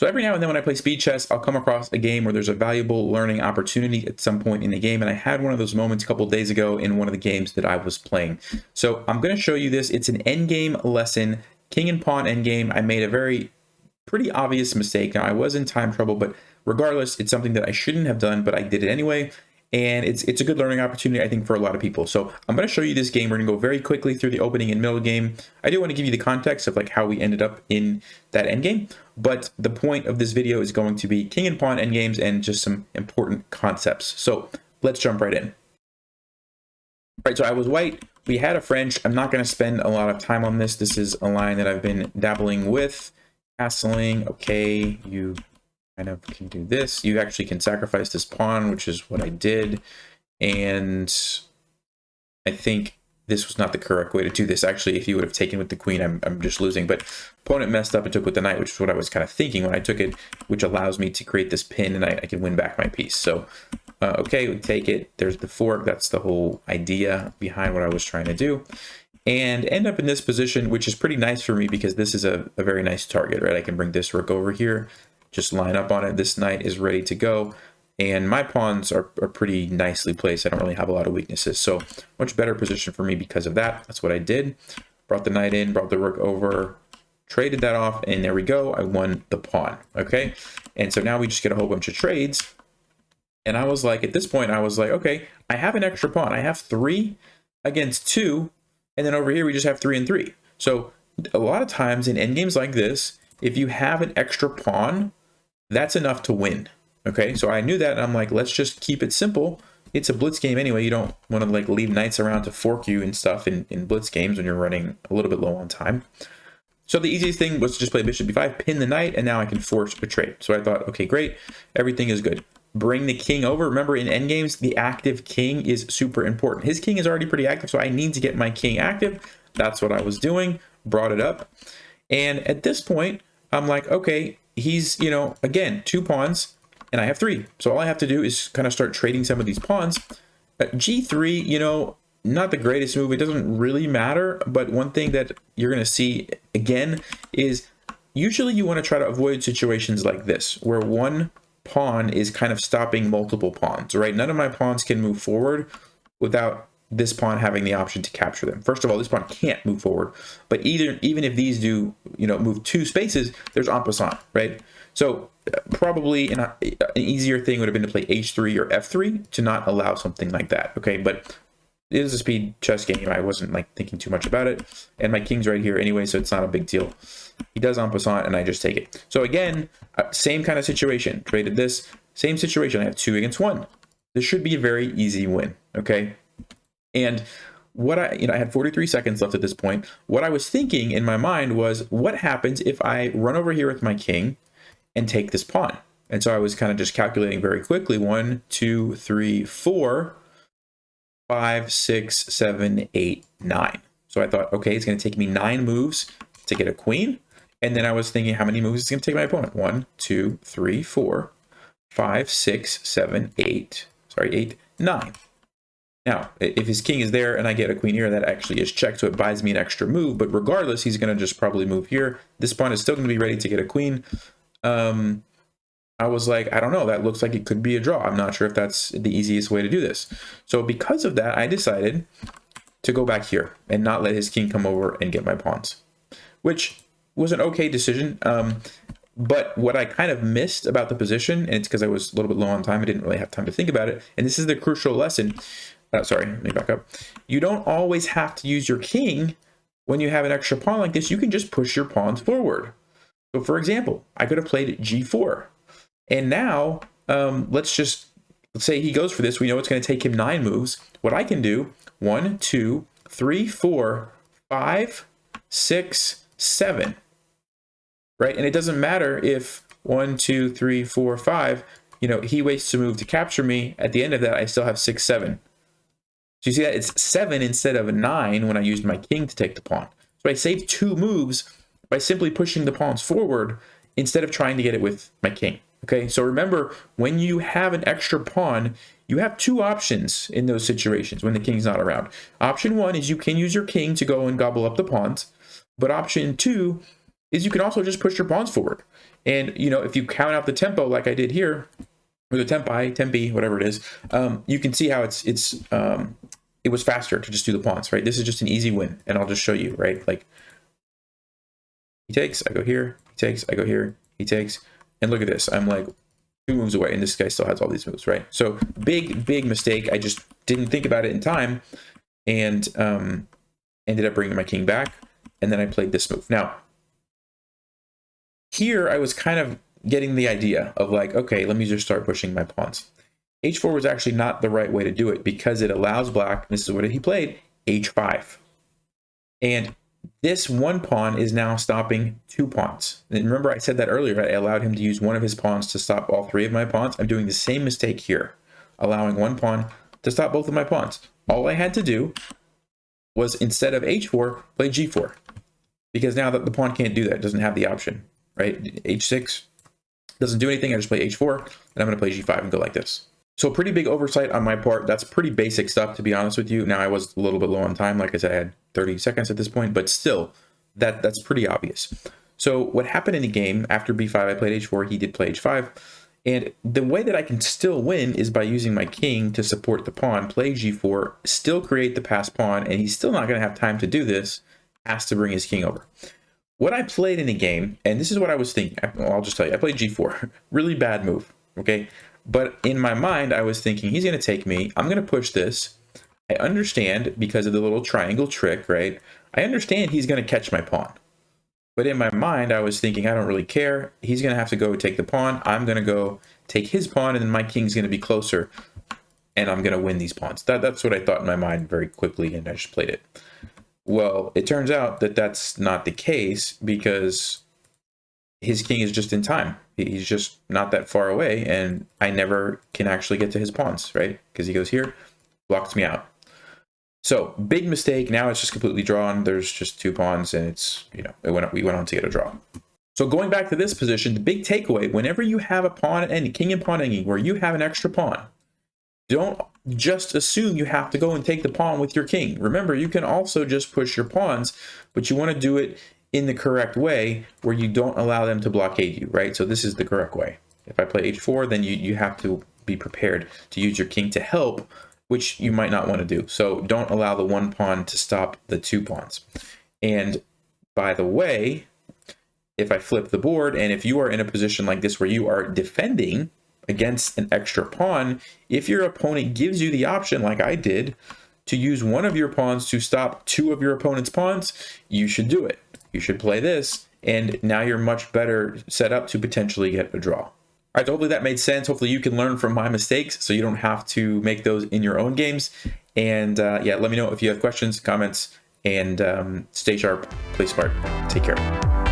So every now and then when I play speed chess, I'll come across a game where there's a valuable learning opportunity at some point in the game. And I had one of those moments a couple days ago in one of the games that I was playing. So I'm going to show you this. It's an endgame lesson, king and pawn endgame. I made a pretty obvious mistake. Now I was in time trouble, but regardless, it's something that I shouldn't have done, but I did it anyway. And it's a good learning opportunity, I think, for a lot of people. So I'm going to show you this game. We're going to go very quickly through the opening and middle game. I do want to give you the context of like how we ended up in that endgame, but the point of this video is going to be king and pawn endgames and just some important concepts. So let's jump right in. All right, so I was white. We had a French. I'm not going to spend a lot of time on this. This is a line that I've been dabbling with. Castling, okay, you kind of can do this. You actually can sacrifice this pawn, which is what I did. And I think this was not the correct way to do this. Actually, if you would have taken with the queen, I'm just losing. But opponent messed up and took with the knight, which is what I was kind of thinking when I took it, which allows me to create this pin and I can win back my piece. So, okay, we take it. There's the fork. That's the whole idea behind what I was trying to do. And end up in this position, which is pretty nice for me because this is a very nice target, right? I can bring this rook over here, just line up on it. This knight is ready to go. And my pawns are pretty nicely placed. I don't really have a lot of weaknesses. So much better position for me because of that. That's what I did. Brought the knight in, brought the rook over, traded that off, and there we go. I won the pawn, okay? And so now we just get a whole bunch of trades. And I was like, at this point, I was like, okay, I have an extra pawn. I have 3 against 2. And then over here, we just have 3 and 3. So a lot of times in endgames like this, if you have an extra pawn, that's enough to win. Okay, so I knew that, and I'm like, let's just keep it simple. It's a blitz game anyway. You don't want to like leave knights around to fork you and stuff in blitz games when you're running a little bit low on time. So the easiest thing was to just play bishop b5, pin the knight, and now I can force a trade. So I thought, okay, great, everything is good. Bring the king over. Remember, in endgames, the active king is super important. His king is already pretty active, so I need to get my king active. That's what I was doing. Brought it up. And at this point, I'm like, okay, he's, you know, again, 2 pawns, and I have 3. So all I have to do is kind of start trading some of these pawns. G3, you know, not the greatest move. It doesn't really matter. But one thing that you're going to see, again, is usually you want to try to avoid situations like this, where one pawn is kind of stopping multiple pawns, right? None of my pawns can move forward without this pawn having the option to capture them. First of all, this pawn can't move forward, but even if these do, you know, move 2 spaces, there's en passant, right? So probably an easier thing would have been to play h3 or f3 to not allow something like that, okay? But it is a speed chess game. I wasn't like thinking too much about it, and my king's right here anyway, so it's not a big deal. He does en passant, and I just take it. So again, same kind of situation. Traded this, same situation. I have 2 against 1. This should be a very easy win, okay? And what I had 43 seconds left at this point. What I was thinking in my mind was, what happens if I run over here with my king and take this pawn? And so I was kind of just calculating very quickly. 1, 2, 3, 4, 5, 6, 7, 8, 9. So I thought, okay, it's going to take me 9 moves to get a queen. And then I was thinking, how many moves is it going to take my opponent? 1, 2, 3, 4, 5, 6, 7, 8, 9. Now, if his king is there and I get a queen here, that actually is checked, so it buys me an extra move. But regardless, he's going to just probably move here. This pawn is still going to be ready to get a queen. I was like, I don't know, that looks like it could be a draw. I'm not sure if that's the easiest way to do this. So because of that, I decided to go back here and not let his king come over and get my pawns, which was an okay decision. But what I kind of missed about the position, and it's because I was a little bit low on time, I didn't really have time to think about it, and this is the crucial lesson. Sorry, let me back up. You don't always have to use your king when you have an extra pawn like this. You can just push your pawns forward. So for example, I could have played g4. And now, let's say he goes for this. We know it's going to take him 9 moves. What I can do, 1, 2, 3, 4, 5, 6, 7. Right? And it doesn't matter if 1, 2, 3, 4, 5, you know, he wastes a move to capture me. At the end of that, I still have 6, 7. So you see that it's 7 instead of 9 when I used my king to take the pawn. So I saved 2 moves by simply pushing the pawns forward instead of trying to get it with my king. Okay, so remember, when you have an extra pawn, you have 2 options in those situations when the king's not around. Option 1 is you can use your king to go and gobble up the pawns. But option 2 is you can also just push your pawns forward. And, you know, if you count out the tempo like I did here, or the tempi, whatever it is, you can see how it was faster to just do the pawns, right? This is just an easy win, and I'll just show you, right? Like, he takes, I go here, he takes, I go here, he takes, and look at this. I'm like 2 moves away, and this guy still has all these moves, right? So big mistake. I just didn't think about it in time, and ended up bringing my king back, and then I played this move. Now, here I was kind of getting the idea of like, okay, let me just start pushing my pawns. H4 was actually not the right way to do it because it allows black, this is what he played, H5. And this one pawn is now stopping 2 pawns. And remember I said that earlier, right? I allowed him to use one of his pawns to stop all 3 of my pawns. I'm doing the same mistake here, allowing one pawn to stop both of my pawns. All I had to do was, instead of H4, play G4. Because now that the pawn can't do that, it doesn't have the option, right? H6 doesn't do anything. I just play H4, and I'm going to play G5 and go like this. So pretty big oversight on my part. That's pretty basic stuff, to be honest with you. Now, I was a little bit low on time. Like I said, I had 30 seconds at this point, but still, that's pretty obvious. So what happened in the game, after B5, I played H4, he did play H5. And the way that I can still win is by using my king to support the pawn, play G4, still create the passed pawn, and he's still not going to have time to do this, has to bring his king over. What I played in the game, and this is what I was thinking, I'll just tell you, I played G4, really bad move, okay? But in my mind, I was thinking, he's going to take me, I'm going to push this. I understand, because of the little triangle trick, right? I understand he's going to catch my pawn. But in my mind, I was thinking, I don't really care. He's going to have to go take the pawn. I'm going to go take his pawn, and then my king's going to be closer, and I'm going to win these pawns. That's what I thought in my mind very quickly, and I just played it. Well, it turns out that that's not the case, because his king is just in time. He's just not that far away, and I never can actually get to his pawns, right? Because he goes here, blocks me out. So big mistake. Now it's just completely drawn. There's just 2 pawns, and it's, you know, we went on to get a draw. So going back to this position, the big takeaway: whenever you have a pawn and king and pawn ending where you have an extra pawn, don't just assume you have to go and take the pawn with your king. Remember, you can also just push your pawns, but you want to do it in the correct way where you don't allow them to blockade you, right? So this is the correct way. If I play H4, then you have to be prepared to use your king to help, which you might not want to do. So don't allow the 1 pawn to stop the 2 pawns. And by the way, if I flip the board, and if you are in a position like this where you are defending against an extra pawn, if your opponent gives you the option, like I did, to use one of your pawns to stop 2 of your opponent's pawns, you should do it. You should play this, and now you're much better set up to potentially get a draw. All right, so hopefully that made sense. Hopefully you can learn from my mistakes so you don't have to make those in your own games. And yeah, let me know if you have questions, comments, and stay sharp, play smart, take care.